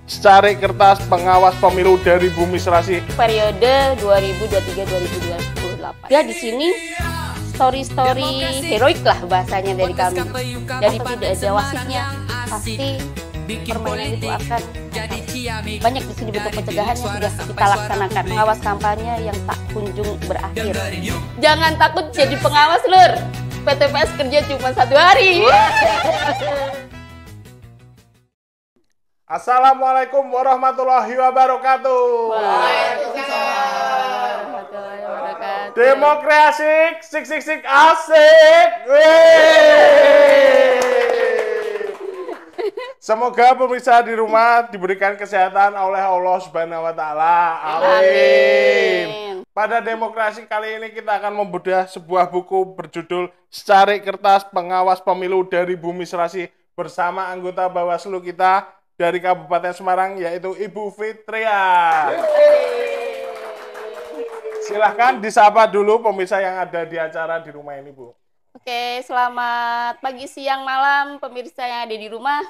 secari kertas pengawas pemilu dari Bumi Serasi periode 2023-2028. Ya di sini story-story heroik lah bahasanya dari kami. Jadi tidak ada wasitnya, pasti permainan itu akan banyak di sini bentuk pencegahan yang sudah kita laksanakan. Pengawas kampanye yang tak kunjung berakhir. Jangan takut jadi pengawas, Lur. PTPS kerja cuma 1 hari. Assalamualaikum warahmatullahi wabarakatuh. Waalaikumsalam warahmatullahi wabarakatuh. Demokrasi sik asik. Wih. Semoga pemirsa di rumah diberikan kesehatan oleh Allah Subhanahu wa taala. Amin. Pada demokrasi kali ini kita akan membedah sebuah buku berjudul Secari Kertas Pengawas Pemilu dari Bumi Serasi bersama anggota Bawaslu kita dari Kabupaten Semarang, yaitu Ibu Fitria. Silahkan disapa dulu pemirsa yang ada di acara di rumah ini, Bu. Oke, selamat pagi, siang, malam pemirsa yang ada di rumah,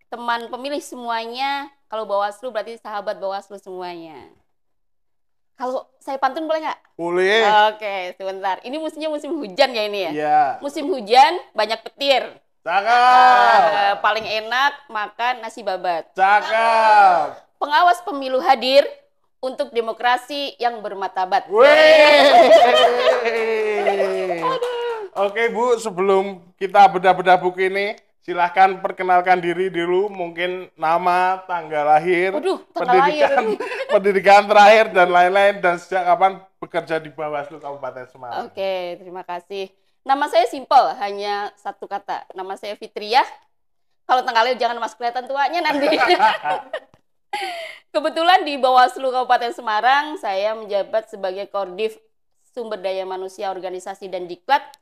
teman pemilih semuanya. Kalau Bawaslu berarti sahabat Bawaslu semuanya. Kalau saya pantun boleh nggak? Boleh. Oke, sebentar. Ini musimnya musim hujan ya ini ya? Iya. Musim hujan, banyak petir. Cakep. Paling enak makan nasi babat. Cakep. Pengawas pemilu hadir untuk demokrasi yang bermartabat. Oke Bu, sebelum kita bedah-bedah buku ini, silahkan perkenalkan diri dulu, mungkin nama, tanggal lahir, Waduh, tanggal pendidikan terakhir dan lain-lain, dan sejak kapan bekerja di Bawaslu Kabupaten Semarang. Oke, terima kasih. Nama saya simpel, hanya satu kata. Nama saya Fitria. Kalau tanggalnya jangan mas kelihatan tuanya nanti. Kebetulan di Bawaslu Kabupaten Semarang, saya menjabat sebagai Koordif Sumber Daya Manusia Organisasi dan Diklat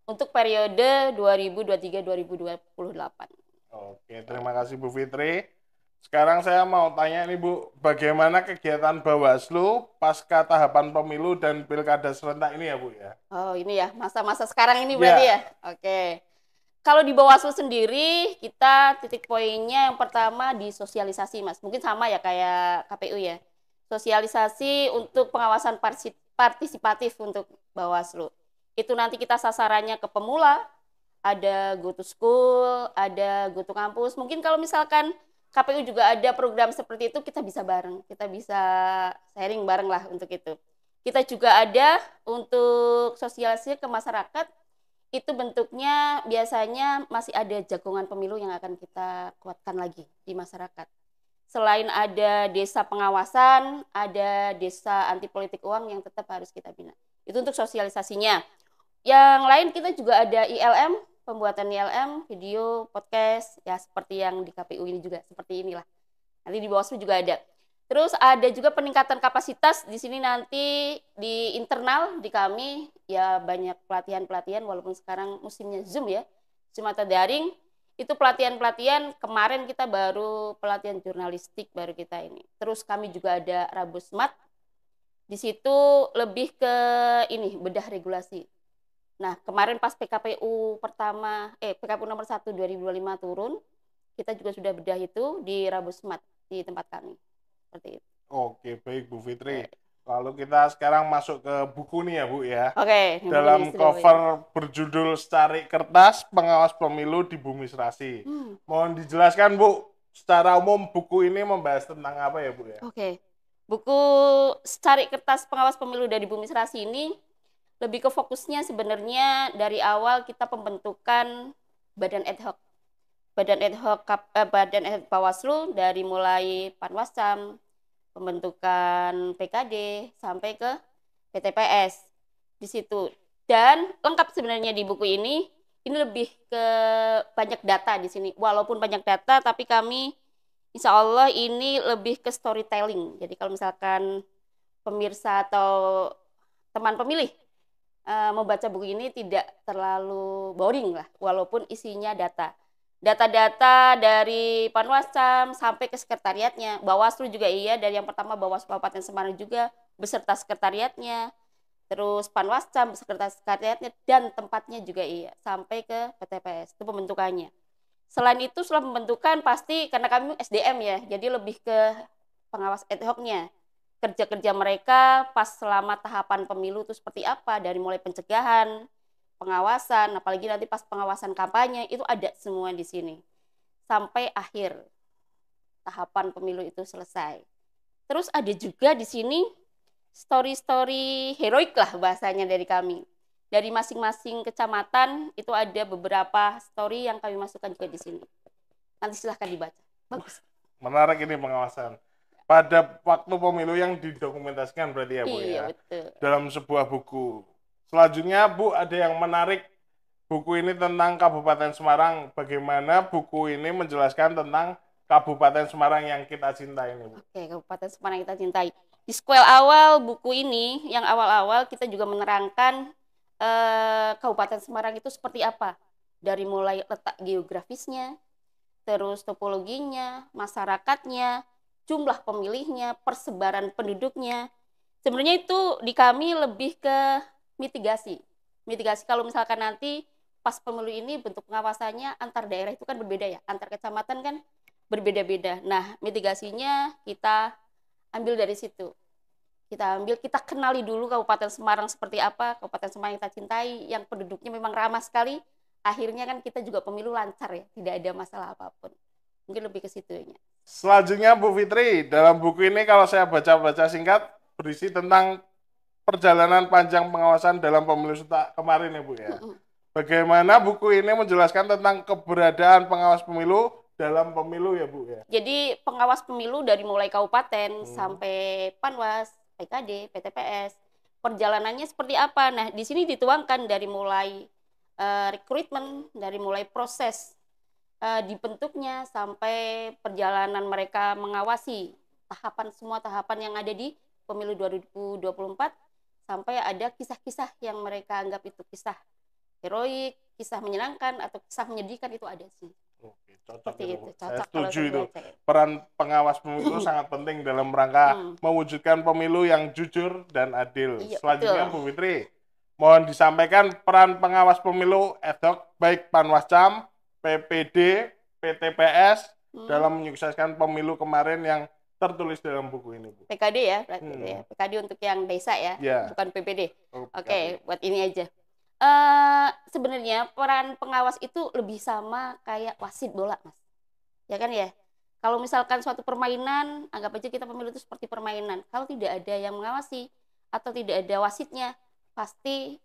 untuk periode 2023-2028. Oke, terima kasih Bu Fitri. Sekarang saya mau tanya nih Bu, bagaimana kegiatan Bawaslu pasca tahapan pemilu dan pilkada serentak ini ya Bu ya? Oh ini ya, masa-masa sekarang ini berarti ya? Oke. Kalau di Bawaslu sendiri, kita titik poinnya yang pertama di sosialisasi Mas. Mungkin sama ya kayak KPU ya. Sosialisasi untuk pengawasan partisipatif untuk Bawaslu. Itu nanti kita sasarannya ke pemula, ada go to school, ada go to kampus. Mungkin kalau misalkan KPU juga ada program seperti itu, kita bisa bareng, kita bisa sharing bareng lah untuk itu. Kita juga ada untuk sosialisasi ke masyarakat, itu bentuknya biasanya masih ada jagongan pemilu yang akan kita kuatkan lagi di masyarakat. Selain ada desa pengawasan, ada desa anti politik uang yang tetap harus kita bina. Itu untuk sosialisasinya. Yang lain kita juga ada ILM, pembuatan ILM, video, podcast, ya seperti yang di KPU ini juga, seperti inilah. Nanti di Bawaslu juga ada. Terus ada juga peningkatan kapasitas, di sini nanti di internal, di kami, ya banyak pelatihan-pelatihan, walaupun sekarang musimnya Zoom ya, Zoom atau daring, itu pelatihan-pelatihan, kemarin kita baru pelatihan jurnalistik baru kita ini. Terus kami juga ada Rabusmat, di situ lebih ke ini, bedah regulasi. Nah, kemarin pas PKPU PKPU nomor 1 2025 turun, kita juga sudah bedah itu di Rabusmat di tempat kami. Seperti itu. Oke, baik Bu Fitri. Lalu kita sekarang masuk ke buku nih ya Bu ya. Oke. Dalam cover berjudul Secari Kertas Pengawas Pemilu di Bumi Serasi. Mohon dijelaskan Bu, secara umum buku ini membahas tentang apa ya Bu ya? Oke. Buku Secari Kertas Pengawas Pemilu dari Bumi Serasi ini lebih ke fokusnya sebenarnya dari awal kita pembentukan badan ad hoc. Badan ad hoc Bawaslu dari mulai Panwascam, pembentukan PKD sampai ke PTPS di situ. Dan lengkap sebenarnya di buku ini lebih ke banyak data di sini. Walaupun banyak data, tapi kami insya Allah ini lebih ke storytelling. Jadi kalau misalkan pemirsa atau teman pemilih membaca buku ini tidak terlalu boring lah, walaupun isinya data. Data-data dari Panwascam sampai ke sekretariatnya. Bawaslu juga iya, dari yang pertama Bawaslu Kabupaten Semarang juga beserta sekretariatnya. Terus Panwascam beserta sekretariatnya dan tempatnya juga iya, sampai ke PTPS. Itu pembentukannya. Selain itu setelah pembentukan pasti karena kami SDM ya, jadi lebih ke pengawas ad hoc-nya. Kerja-kerja mereka pas selama tahapan pemilu itu seperti apa, dari mulai pencegahan, pengawasan, apalagi nanti pas pengawasan kampanye itu ada semua di sini. Sampai akhir tahapan pemilu itu selesai. Terus ada juga di sini story-story heroik lah bahasanya dari kami. Dari masing-masing kecamatan itu ada beberapa story yang kami masukkan juga di sini. Nanti silahkan dibaca. Bagus. Menarik ini pengawasan. Pada waktu pemilu yang didokumentasikan berarti ya Bu Iya, ya. betul. Dalam sebuah buku. Selanjutnya Bu ada yang menarik buku ini tentang Kabupaten Semarang. Bagaimana buku ini menjelaskan tentang Kabupaten Semarang yang kita cintai ini Bu. Oke, Kabupaten Semarang kita cintai. Di sequel awal buku ini, yang awal-awal kita juga menerangkan Kabupaten Semarang itu seperti apa. Dari mulai letak geografisnya, terus topologinya, masyarakatnya, jumlah pemilihnya, persebaran penduduknya. Sebenarnya itu di kami lebih ke mitigasi. Mitigasi kalau misalkan nanti pas pemilu ini bentuk pengawasannya antar daerah itu kan berbeda ya, antar kecamatan kan berbeda-beda. Nah, mitigasinya kita ambil dari situ. Kita kenali dulu Kabupaten Semarang seperti apa, Kabupaten Semarang kita cintai, yang penduduknya memang ramah sekali. Akhirnya kan kita juga pemilu lancar ya, tidak ada masalah apapun. Mungkin lebih ke situnya. Selanjutnya Bu Fitri, dalam buku ini kalau saya baca-baca singkat berisi tentang perjalanan panjang pengawasan dalam pemilu kemarin ya Bu ya. Bagaimana buku ini menjelaskan tentang keberadaan pengawas pemilu dalam pemilu ya Bu ya. Jadi pengawas pemilu dari mulai kabupaten sampai Panwas, PKD, PTPS, perjalanannya seperti apa. Nah, di sini dituangkan dari mulai rekrutmen, dari mulai proses dibentuknya sampai perjalanan mereka mengawasi semua tahapan yang ada di pemilu 2024 sampai ada kisah-kisah yang mereka anggap itu kisah heroik, kisah menyenangkan atau kisah menyedihkan itu ada sih. Oke, cocok itu. Cocok Saya setuju itu. baca, ya. Peran pengawas pemilu sangat penting dalam rangka mewujudkan pemilu yang jujur dan adil. Iya, Selanjutnya betul. Bu Fitri, mohon disampaikan peran pengawas pemilu ad hoc baik Panwascam, PPD, PTPS dalam menyukseskan pemilu kemarin yang tertulis dalam buku ini, Bu. PKD ya, berarti ya. PKD untuk yang desa ya, bukan PPD. Oke, buat ini aja. Sebenarnya peran pengawas itu lebih sama kayak wasit bola, Mas. Ya kan ya? Kalau misalkan suatu permainan, anggap aja kita pemilu itu seperti permainan. Kalau tidak ada yang mengawasi atau tidak ada wasitnya, pasti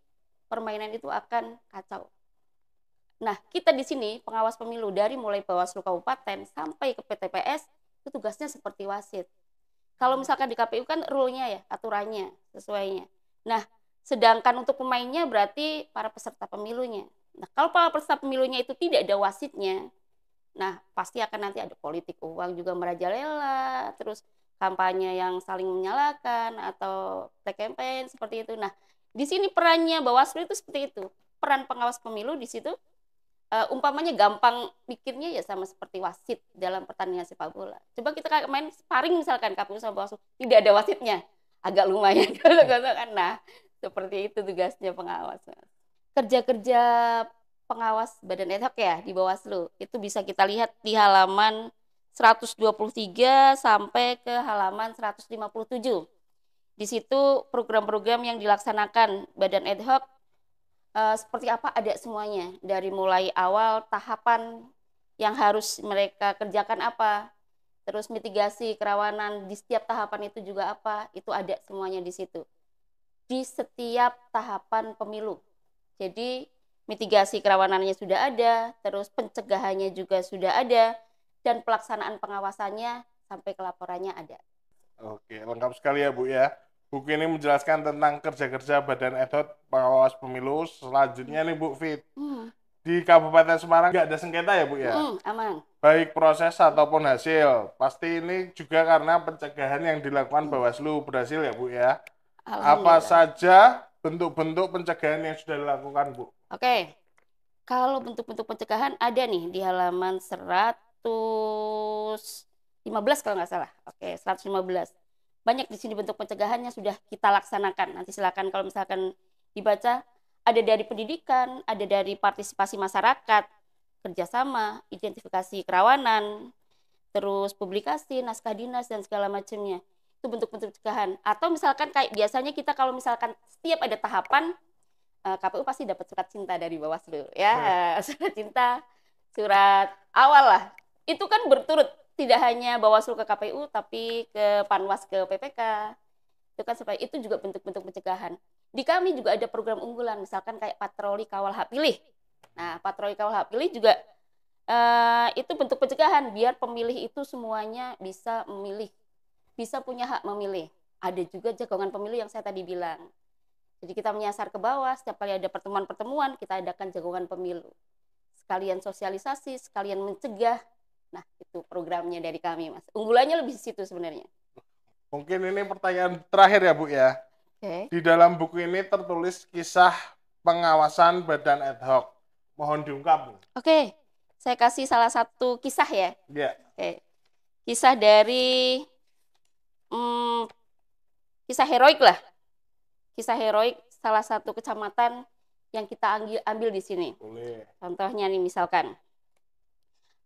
permainan itu akan kacau. Nah, kita di sini pengawas pemilu dari mulai Bawaslu Kabupaten sampai ke PTPS itu tugasnya seperti wasit. Kalau misalkan di KPU kan rule-nya ya, aturannya, sesuainya. Nah, sedangkan untuk pemainnya berarti para peserta pemilunya. Nah, kalau para peserta pemilunya itu tidak ada wasitnya, nah pasti akan nanti ada politik uang juga merajalela, terus kampanye yang saling menyalahkan atau black campaign seperti itu. Nah, di sini perannya Bawaslu itu seperti itu. Peran pengawas pemilu di situ umpamanya gampang mikirnya ya sama seperti wasit dalam pertandingan sepak bola. Coba kita main sparring misalkan KPU sama Bawaslu, tidak ada wasitnya, agak lumayan kan. Nah, seperti itu tugasnya pengawas. Kerja-kerja pengawas badan ad hoc ya di Bawaslu itu bisa kita lihat di halaman 123 sampai ke halaman 157. Di situ program-program yang dilaksanakan badan ad hoc seperti apa ada semuanya, dari mulai awal tahapan yang harus mereka kerjakan apa, terus mitigasi kerawanan di setiap tahapan itu juga apa, itu ada semuanya di situ. Di setiap tahapan pemilu. Jadi mitigasi kerawanannya sudah ada, terus pencegahannya juga sudah ada, dan pelaksanaan pengawasannya sampai ke laporannya ada. Oke, lengkap sekali ya Bu ya. Buku ini menjelaskan tentang kerja-kerja badan ad hoc pengawas pemilu. Selanjutnya nih Bu Fit, di Kabupaten Semarang nggak ada sengketa ya Bu ya? Aman. Baik proses ataupun hasil. Pasti ini juga karena pencegahan yang dilakukan Bawaslu berhasil ya Bu ya? Apa saja bentuk-bentuk pencegahan yang sudah dilakukan Bu? Oke, kalau bentuk-bentuk pencegahan ada nih di halaman 115 kalau nggak salah. Oke, 115. Banyak di sini bentuk pencegahannya sudah kita laksanakan. Nanti silakan kalau misalkan dibaca, ada dari pendidikan, ada dari partisipasi masyarakat, kerjasama, identifikasi kerawanan, terus publikasi, naskah dinas, dan segala macamnya. Itu bentuk-bentuk pencegahan. Atau misalkan kayak biasanya kita kalau misalkan setiap ada tahapan, KPU pasti dapat surat cinta dari Bawaslu. Ya, surat cinta, surat awal lah. Itu kan berturut, tidak hanya Bawaslu ke KPU, tapi ke Panwas ke PPK. Itu kan supaya itu juga bentuk-bentuk pencegahan. Di kami juga ada program unggulan, misalkan kayak patroli kawal hak pilih. Nah, patroli kawal hak pilih juga itu bentuk pencegahan biar pemilih itu semuanya bisa memilih, bisa punya hak memilih. Ada juga jagongan pemilih yang saya tadi bilang. Jadi kita menyasar ke bawah, setiap kali ada pertemuan-pertemuan kita adakan jagongan pemilu. Sekalian sosialisasi, sekalian mencegah. Nah, itu programnya dari kami, Mas. Unggulannya lebih di situ sebenarnya. Mungkin ini pertanyaan terakhir ya, Bu ya. Okay. Di dalam buku ini tertulis kisah pengawasan badan ad hoc. Mohon diungkap. Oke, saya kasih salah satu kisah ya. Iya. Oke. Kisah dari kisah heroik lah. Kisah heroik salah satu kecamatan yang kita ambil di sini. Boleh. Contohnya nih misalkan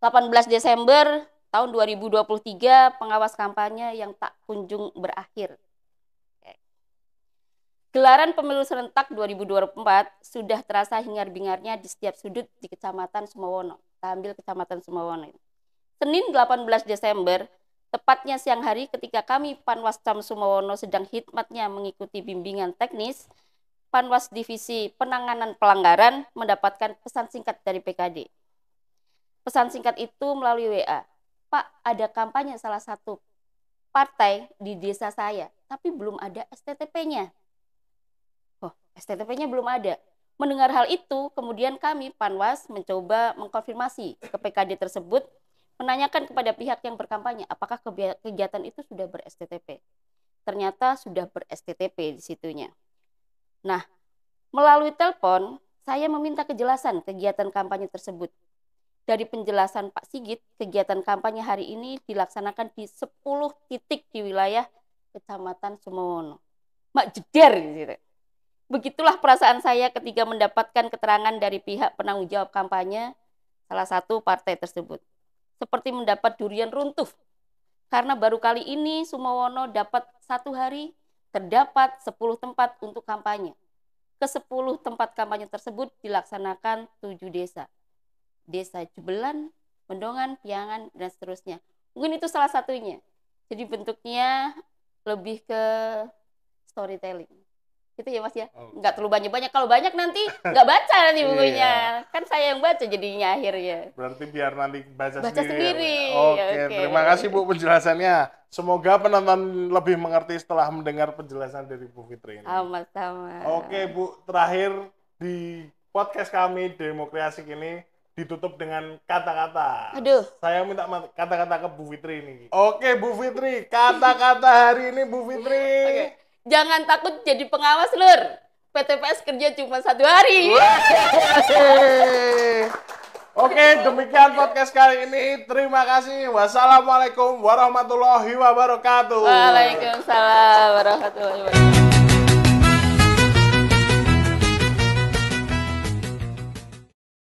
18 Desember tahun 2023 pengawas kampanye yang tak kunjung berakhir. Gelaran pemilu serentak 2024 sudah terasa hingar-bingarnya di setiap sudut di Kecamatan Sumawono. Kita ambil Kecamatan Sumawono. Senin 18 Desember tepatnya siang hari ketika kami Panwascam Sumawono sedang hikmatnya mengikuti bimbingan teknis, Panwas Divisi Penanganan Pelanggaran mendapatkan pesan singkat dari PKD. Pesan singkat itu melalui WA. Pak, ada kampanye salah satu partai di desa saya, tapi belum ada STTP-nya. Oh, STTP-nya belum ada. Mendengar hal itu, kemudian kami Panwas mencoba mengkonfirmasi ke PKD tersebut, menanyakan kepada pihak yang berkampanye apakah kegiatan itu sudah ber-STTP. Ternyata sudah ber-STTP di situnya. Nah, melalui telepon, saya meminta kejelasan kegiatan kampanye tersebut. Dari penjelasan Pak Sigit, kegiatan kampanye hari ini dilaksanakan di 10 titik di wilayah Kecamatan Sumawono. Mak jeder gitu. Begitulah perasaan saya ketika mendapatkan keterangan dari pihak penanggung jawab kampanye salah satu partai tersebut. Seperti mendapat durian runtuh. Karena baru kali ini Sumawono dapat satu hari terdapat 10 tempat untuk kampanye. Ke 10 tempat kampanye tersebut dilaksanakan 7 desa. Desa Jubelan, Mendongan, Piangan, dan seterusnya. Mungkin itu salah satunya. Jadi bentuknya lebih ke storytelling. Gitu ya Mas ya? Nggak terlalu banyak-banyak. Kalau banyak nanti nggak baca nanti bukunya. Kan saya yang baca jadinya akhirnya. Berarti biar nanti baca sendiri. Ya. Oke, terima kasih Bu penjelasannya. Semoga penonton lebih mengerti setelah mendengar penjelasan dari Bu Fitri ini. Sama-sama. Oke Bu, terakhir di podcast kami Demokrasi ini ditutup dengan kata-kata. Aduh. Saya minta kata-kata ke Bu Fitri ini. Oke Bu Fitri, kata-kata hari ini Bu Fitri. Oke. Jangan takut jadi pengawas, Lur. PTPS kerja cuma 1 hari. Oke, demikian podcast kali ini. Terima kasih. Wassalamualaikum warahmatullahi wabarakatuh. Waalaikumsalam warahmatullahi wabarakatuh.